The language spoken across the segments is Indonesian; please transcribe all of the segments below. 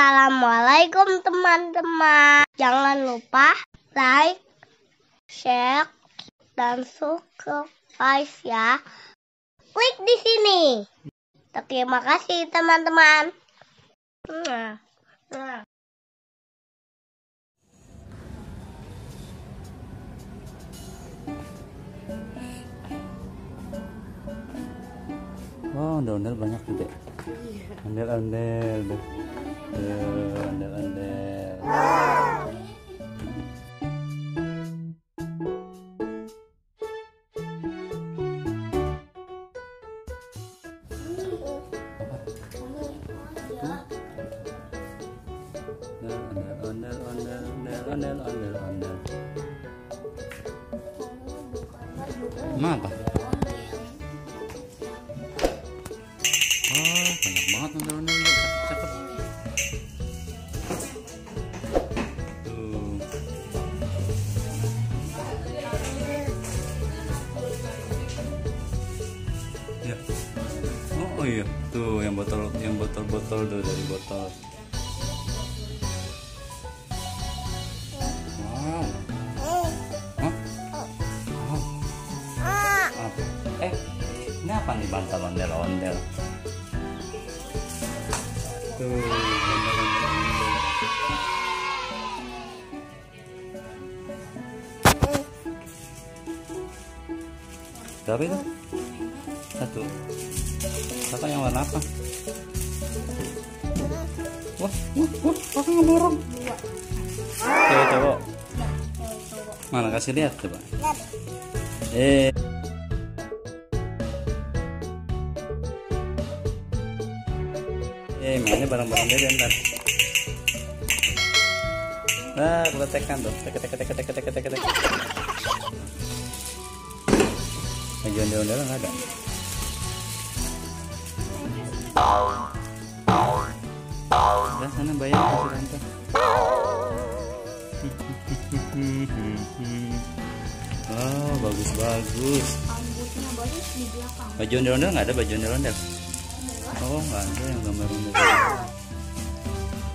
Assalamualaikum teman-teman. Jangan lupa like, share, dan subscribe ya. Klik di sini. Terima kasih teman-teman. Wow, ondel-ondel banyak juga. Ondel-ondel. Ondel-ondel. Ondel-ondel. Emang apa? Oh, banyak banget ondel-ondel. Cakep. Tuh. Ya. Oh iya, tuh yang botol tuh dari botol. Wow. Hah? Apa? Ini apa nih bantal ondel-ondel? Tuh, ondel-ondel. Berapa itu? Satu. Kakak yang warna apa? Wah, kakak ngedorong. Cewek cowok. Mana kasih lihat coba. Mainnya bareng-bareng deh ntar. Nah, kita tekan tuh. Tek. Lagi ondel-ondel nggak ada. Udah sana bayar kasih tante. Oh, bagus. Baju ondel-ondel nggak ada baju ondel-ondel. Oh, nggak ada yang gambar ondel-ondel.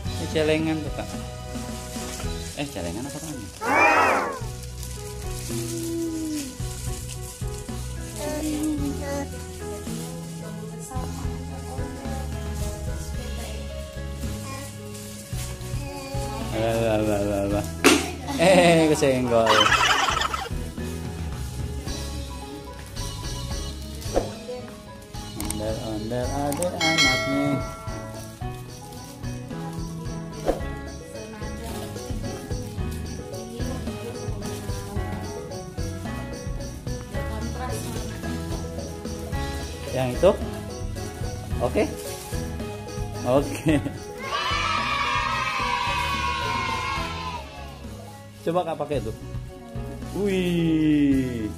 Ini celengan tuh kak. Celengan apa kan? Kesenggol. Ondel-ondel ada anaknya. Yang itu? Oke. Coba kak pakai tuh. Wih.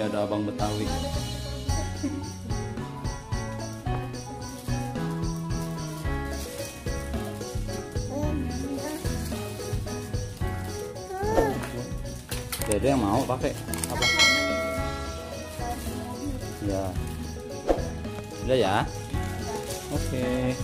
Ada abang Betawi. Dede yang mau pakai apa? Ya. Udah ya. Oke.